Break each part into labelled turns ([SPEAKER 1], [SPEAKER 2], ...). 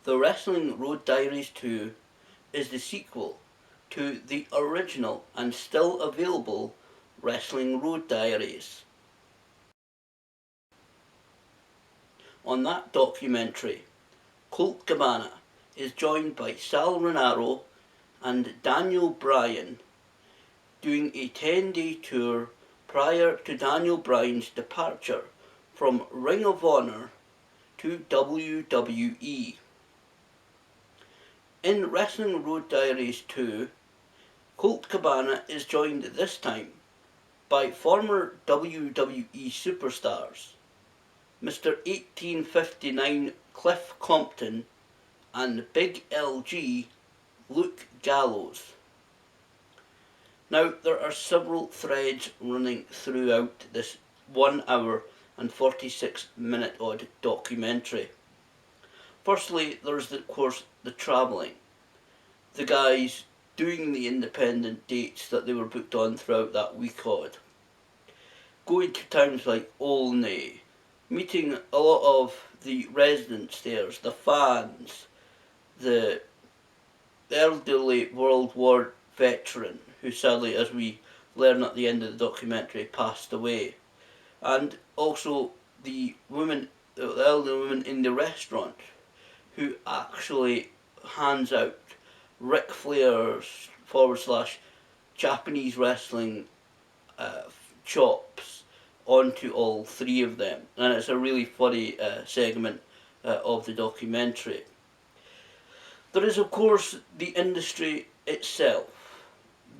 [SPEAKER 1] The Wrestling Road Diaries 2 is the sequel to the original and still available Wrestling Road Diaries. On that documentary, Colt Cabana is joined by Sal Rinauro and Daniel Bryan doing a 10-day tour prior to Daniel Bryan's departure from Ring of Honor to WWE. In Wrestling Road Diaries 2, Colt Cabana is joined this time by former WWE superstars Mr. 1859 Cliff Compton and Big LG Luke Gallows. Now, there are several threads running throughout this 1 hour and 46 minute odd documentary. Firstly, there's of course the travelling. The guys doing the independent dates that they were booked on throughout that week odd. Going to towns like Olney, meeting a lot of the residents there, the fans, the elderly World War veteran who sadly, as we learn at the end of the documentary, passed away. And also the women, the elderly woman in the restaurant who actually hands out Ric Flair's / Japanese wrestling chops onto all three of them. And it's a really funny segment of the documentary. There is of course the industry itself,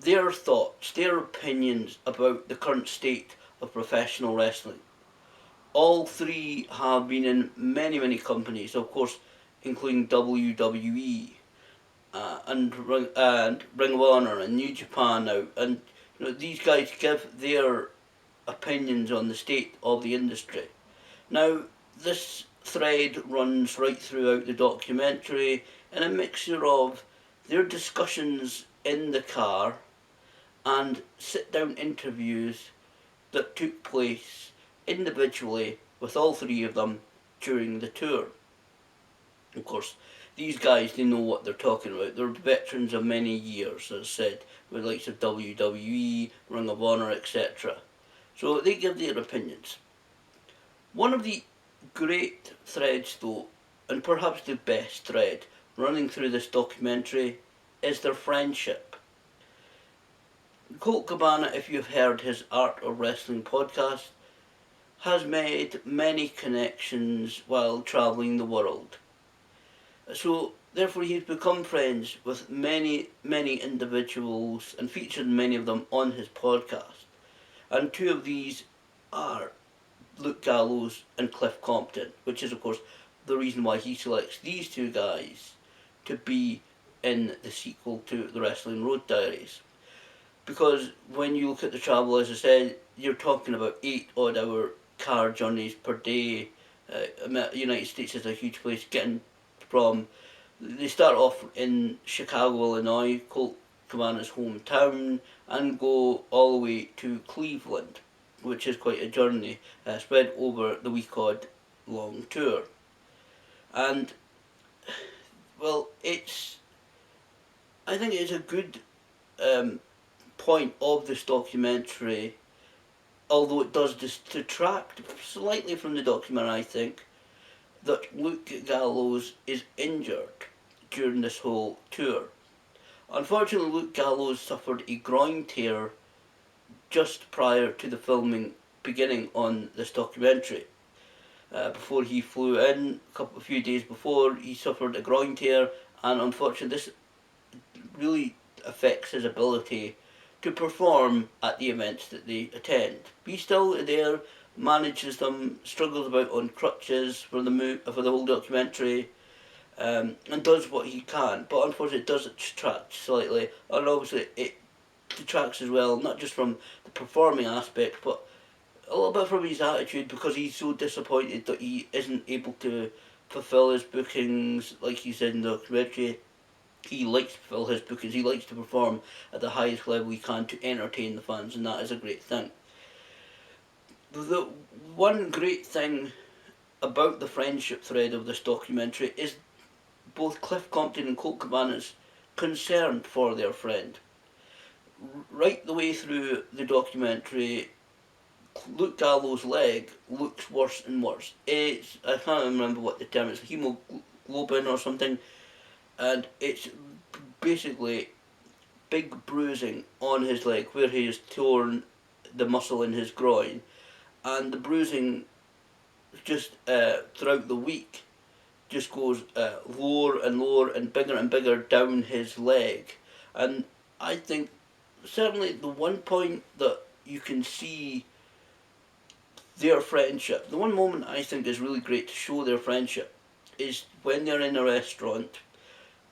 [SPEAKER 1] their thoughts, their opinions about the current state of professional wrestling. All three have been in many companies, of course, including WWE and Ring of Honor and New Japan now. And you know, these guys give their opinions on the state of the industry. Now, this thread runs right throughout the documentary in a mixture of their discussions in the car and sit-down interviews that took place individually with all three of them during the tour. Of course, these guys, they know what they're talking about. They're veterans of many years, as I said, with the likes of WWE, Ring of Honor, etc. So they give their opinions. One of the great threads though, and perhaps the best thread running through this documentary, is their friendship. Colt Cabana, if you've heard his Art of Wrestling podcast, has made many connections while travelling the world. So therefore he's become friends with many individuals and featured many of them on his podcast. And two of these are Luke Gallows and Cliff Compton, which is of course the reason why he selects these two guys to be in the sequel to the Wrestling Road Diaries. Because when you look at the travel, as I said, you're talking about 8 odd hour car journeys per day. United States is a huge place. Getting from, they start off in Chicago, Illinois, Colt Cabana's hometown, and go all the way to Cleveland, which is quite a journey, spread over the week odd long tour. And well, I think it's a good point of this documentary, although it does detract slightly from the documentary, I think, that Luke Gallows is injured during this whole tour. Unfortunately, Luke Gallows suffered a groin tear just prior to the filming beginning on this documentary. Before he flew in, a few days before, he suffered a groin tear, and unfortunately this really affects his ability to perform at the events that they attend. He's still there manages them, struggles about on crutches for the whole documentary, and does what he can. But unfortunately, it does detract slightly, and obviously it detracts as well, not just from the performing aspect, but a little bit from his attitude, because he's so disappointed that he isn't able to fulfill his bookings, like he said in the documentary. He likes to fulfill his bookings, he likes to perform at the highest level he can to entertain the fans, and that is a great thing. The one great thing about the friendship thread of this documentary is both Cliff Compton and Colt Cabana's concern for their friend. Right the way through the documentary, Luke Gallows' leg looks worse and worse. I can't remember what the term is, hemoglobin or something, and it's basically big bruising on his leg where he has torn the muscle in his groin, and the bruising just throughout the week just goes lower and lower and bigger down his leg. And I think certainly the one point that you can see their friendship, the one moment I think is really great to show their friendship, is when they're in a restaurant.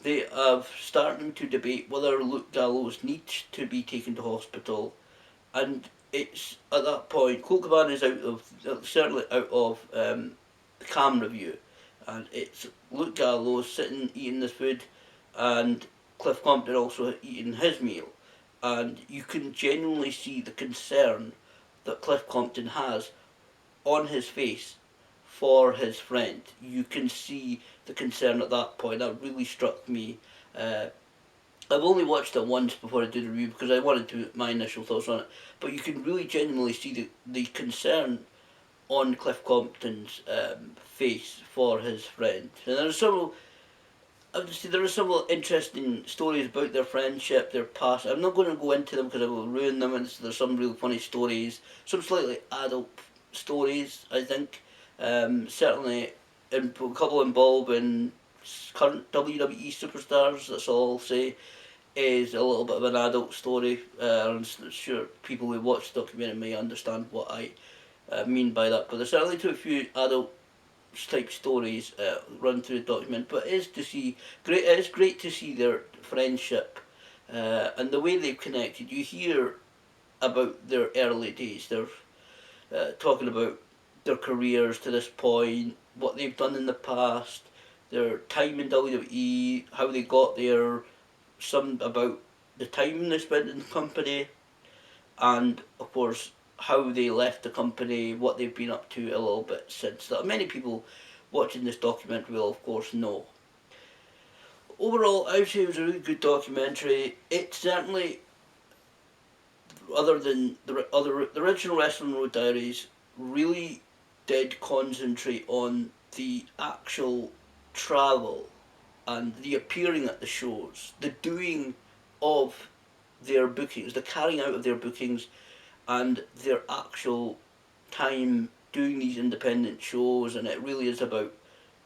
[SPEAKER 1] They have starting to debate whether Luke Gallows needs to be taken to hospital, and it's at that point Colt Cabana is certainly out of the camera view, and it's Luke Gallows sitting eating this food, and Cliff Compton also eating his meal, and you can genuinely see the concern that Cliff Compton has on his face for his friend. You can see the concern at that point. That really struck me. I've only watched it once before I did the review because I wanted to my initial thoughts on it, but you can really genuinely see the concern on Cliff Compton's face for his friend. And there are several, obviously there are several interesting stories about their friendship, their past. I'm not going to go into them because I will ruin them, and there's some really funny stories, some slightly adult stories, I think. Certainly a couple involving current WWE superstars, that's all I'll say, is a little bit of an adult story. I'm sure people who watch the documentary may understand what I mean by that, but there's certainly a few adult type stories run through the document. But it is great to see their friendship and the way they've connected. You hear about their early days. They're talking about their careers to this point, what they've done in the past, their time in WWE, how they got there, some about the time they spent in the company, and of course how they left the company, what they've been up to a little bit since that. Many people watching this documentary will of course know. Overall, I would say it was a really good documentary. It certainly, other than the original Wrestling Road Diaries, really did concentrate on the actual travel and the appearing at the shows, the doing of their bookings, the carrying out of their bookings, and their actual time doing these independent shows. And it really is about,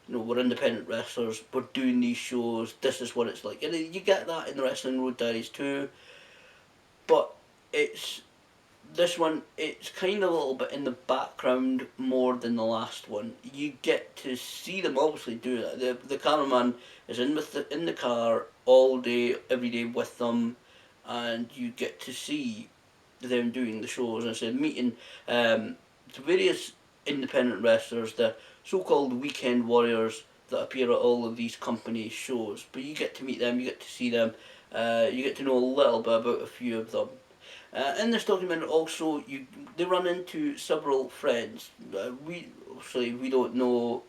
[SPEAKER 1] we're independent wrestlers, we're doing these shows, this is what it's like. And you get that in the Wrestling Road Diaries too, but this one, it's kind of a little bit in the background more than the last one. You get to see them obviously do that. The cameraman is in the car all day, every day with them, and you get to see them doing the shows. And I said meeting various independent wrestlers, the so-called weekend warriors that appear at all of these company shows. But you get to meet them, you get to see them, you get to know a little bit about a few of them. In this documentary also, they run into several friends. We don't know,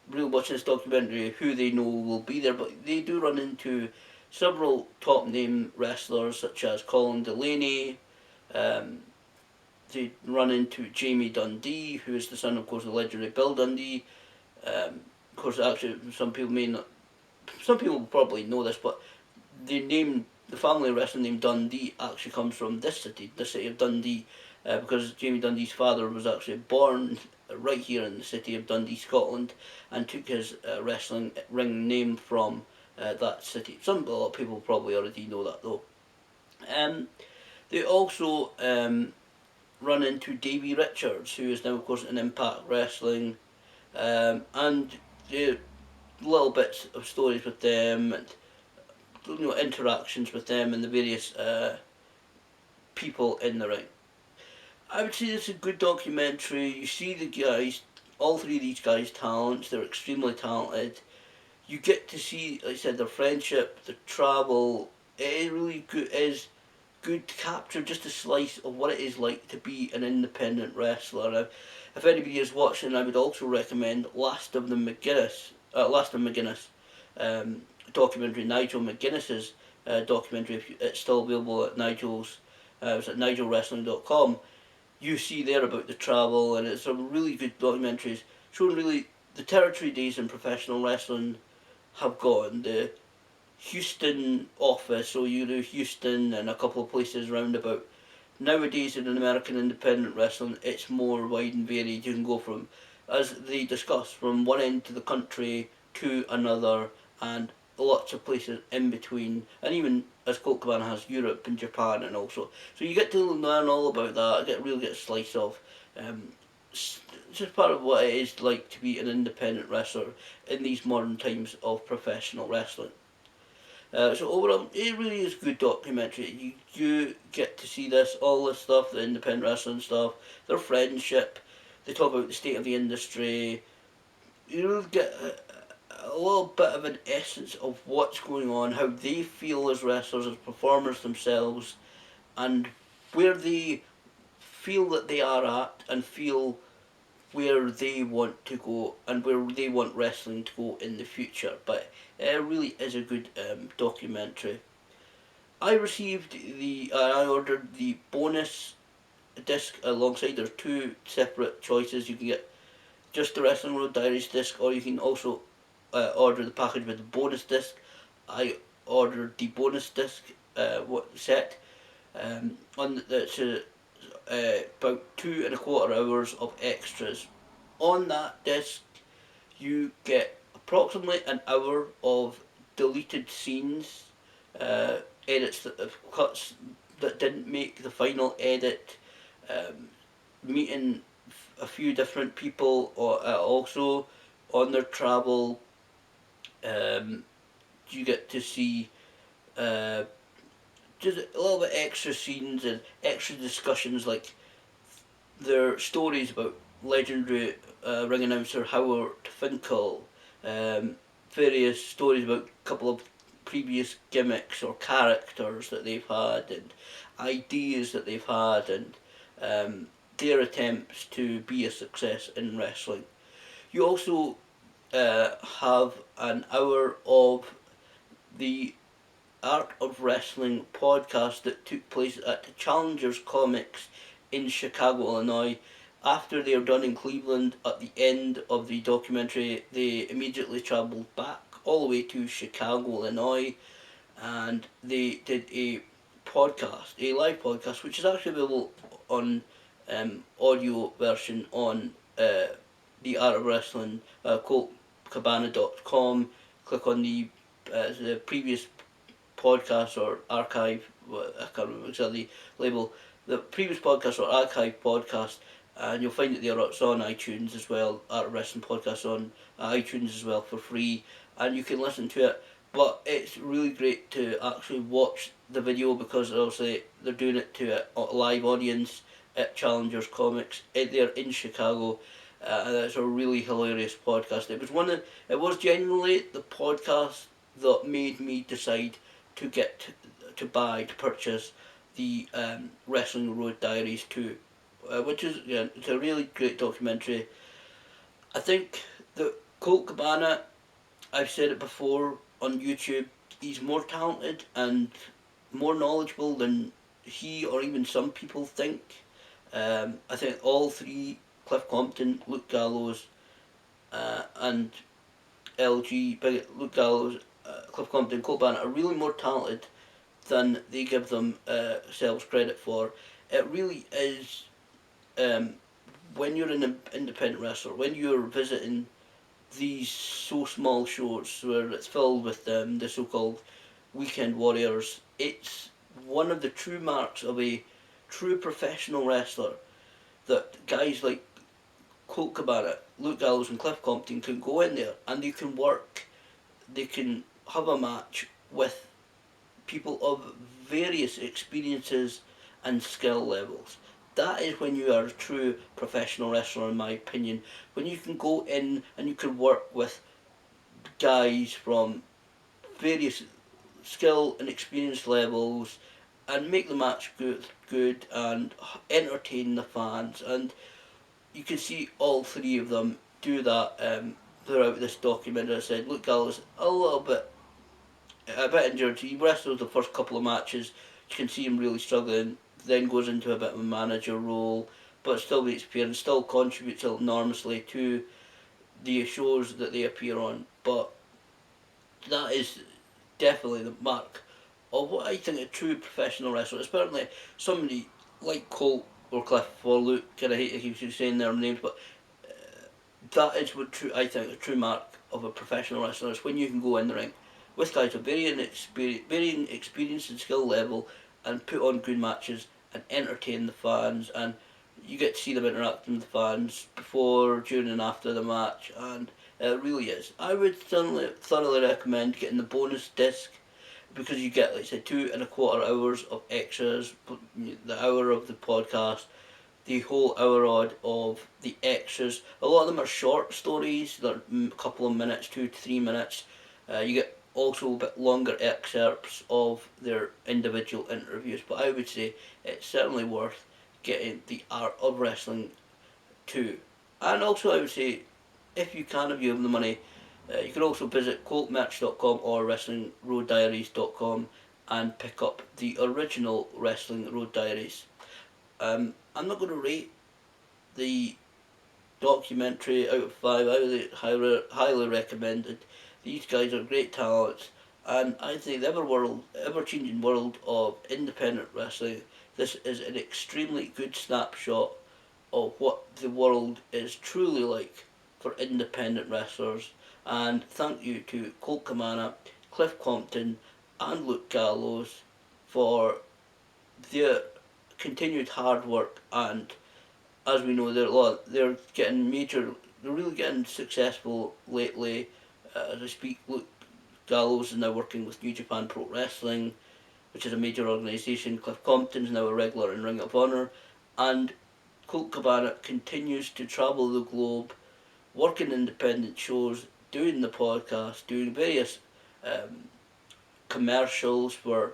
[SPEAKER 1] really watching this documentary, who they know will be there, but they do run into several top name wrestlers such as Colin Delaney. They run into Jamie Dundee, who is the son, of course, of the legendary Bill Dundee. Of course, actually, some people probably know this, but the family wrestling name Dundee actually comes from this city, the city of Dundee, because Jamie Dundee's father was actually born right here in the city of Dundee, Scotland, and took his wrestling ring name from that city. A lot of people probably already know that though. They also run into Davey Richards, who is now, of course, in Impact Wrestling, and little bits of stories with them, and interactions with them and the various people in the ring. I would say it's a good documentary. You see the guys, all three of these guys' talents. They're extremely talented. You get to see, like I said, their friendship, their travel. It really is good to capture just a slice of what it is like to be an independent wrestler. Now, if anybody is watching, I would also recommend Last of McGuinness documentary, Nigel McGuinness's documentary. If it's still available at Nigel's, it's at nigelwrestling.com. You see there about the travel, and it's some really good documentaries showing really the territory days in professional wrestling have gone. The Houston office, so you know Houston and a couple of places round about. Nowadays in American independent wrestling, it's more wide and varied. You can go from, as they discuss, from one end of the country to another, and lots of places in between, and even as Colt Cabana has Europe and Japan and also. So you get to learn all about that. Really get a slice of. It's just part of what it is like to be an independent wrestler in these modern times of professional wrestling. So overall, it really is a good documentary. You get to see all this stuff, the independent wrestling stuff, their friendship. They talk about the state of the industry. You really get a little bit of an essence of what's going on, how they feel as wrestlers, as performers themselves, and where they feel that they are at and feel where they want to go and where they want wrestling to go in the future. But it really is a good documentary. I ordered the bonus disc alongside. There's two separate choices. You can get just the Wrestling Road Diaries disc, or you can also order the package with the bonus disc. I ordered the bonus disc set. That's about 2.25 hours of extras. On that disc, you get approximately an hour of deleted scenes, edits cuts that didn't make the final edit, meeting a few different people, or also on their travel. You get to see just a little bit extra scenes and extra discussions, like their stories about legendary ring announcer Howard Finkel, various stories about a couple of previous gimmicks or characters that they've had, and ideas that they've had, and their attempts to be a success in wrestling. You also have an hour of the Art of Wrestling podcast that took place at Challengers Comics in Chicago, Illinois. After they were done in Cleveland, at the end of the documentary, they immediately travelled back all the way to Chicago, Illinois, and they did a live podcast, which is actually available on audio version on the Art of Wrestling, CabanaN'S.com. Click on the previous podcast or archive, I can't remember exactly the label, the previous podcast or archive podcast, and you'll find it there. It's on iTunes as well. Art of Wrestling podcast on iTunes as well for free, and you can listen to it. But it's really great to actually watch the video, because obviously they're doing it to a live audience at Challengers Comics there in Chicago. And it's a really hilarious podcast. It was genuinely the podcast that made me decide to to purchase the Wrestling Road Diaries 2, which is, it's a really great documentary. I think that Colt Cabana, I've said it before on YouTube, he's more talented and more knowledgeable than he or even some people think. I think all three, Cliff Compton, Luke Gallows, and Luke Gallows, Cliff Compton, Colt Cabana, are really more talented than they give themselves credit for. It really is, when you're an independent wrestler, when you're visiting these so small shows where it's filled with the so-called weekend warriors, it's one of the true marks of a true professional wrestler, that guys like Colt Cabana, Luke Gallows and Cliff Compton can go in there and they can work, they can have a match with people of various experiences and skill levels. That is when you are a true professional wrestler, in my opinion. When you can go in and you can work with guys from various skill and experience levels and make the match good and entertain the fans. And you can see all three of them do that throughout this document. As I said, Luke Gallows a bit injured. He wrestled the first couple of matches. You can see him really struggling. Then goes into a bit of a manager role, but still makes appearance, still contributes enormously to the shows that they appear on. But that is definitely the mark of what I think a true professional wrestler is. Apparently, somebody like Colt or Cliff or Luke, and I hate to keep saying their names, but that is what I think a true mark of a professional wrestler is, when you can go in the ring with guys of varying experience and skill level and put on good matches and entertain the fans, and you get to see them interacting with the fans before, during and after the match, and it really is. I would thoroughly recommend getting the bonus disc, because you get, like I said, 2.25 hours of extras, the hour of the podcast, the whole hour odd of the extras. A lot of them are short stories, they're a couple of minutes, 2 to 3 minutes. You get also a bit longer excerpts of their individual interviews, but I would say it's certainly worth getting the Art of Wrestling too. And also I would say, if you can, if you have the money, you can also visit coltmerch.com or wrestlingroaddiaries.com and pick up the original Wrestling Road Diaries. I'm not going to rate the documentary out of 5. I would highly recommend it. These guys are great talents, and I think the ever-changing world of independent wrestling, this is an extremely good snapshot of what the world is truly like for independent wrestlers. And thank you to Colt Cabana, Cliff Compton and Luke Gallows for their continued hard work. And as we know, they're really getting successful lately. As I speak, Luke Gallows is now working with New Japan Pro Wrestling, which is a major organisation. Cliff Compton is now a regular in Ring of Honor, and Colt Cabana continues to travel the globe, working independent shows, doing the podcast, doing various commercials for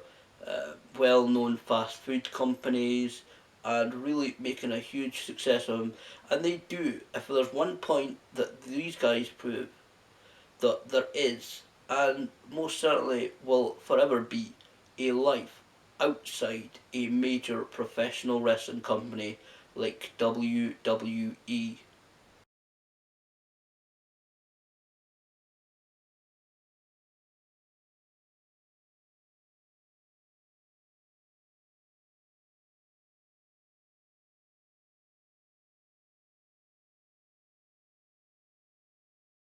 [SPEAKER 1] well-known fast food companies, and really making a huge success of them. And they do. If there's one point that these guys prove, that there is, and most certainly will forever be, a life outside a major professional wrestling company like WWE.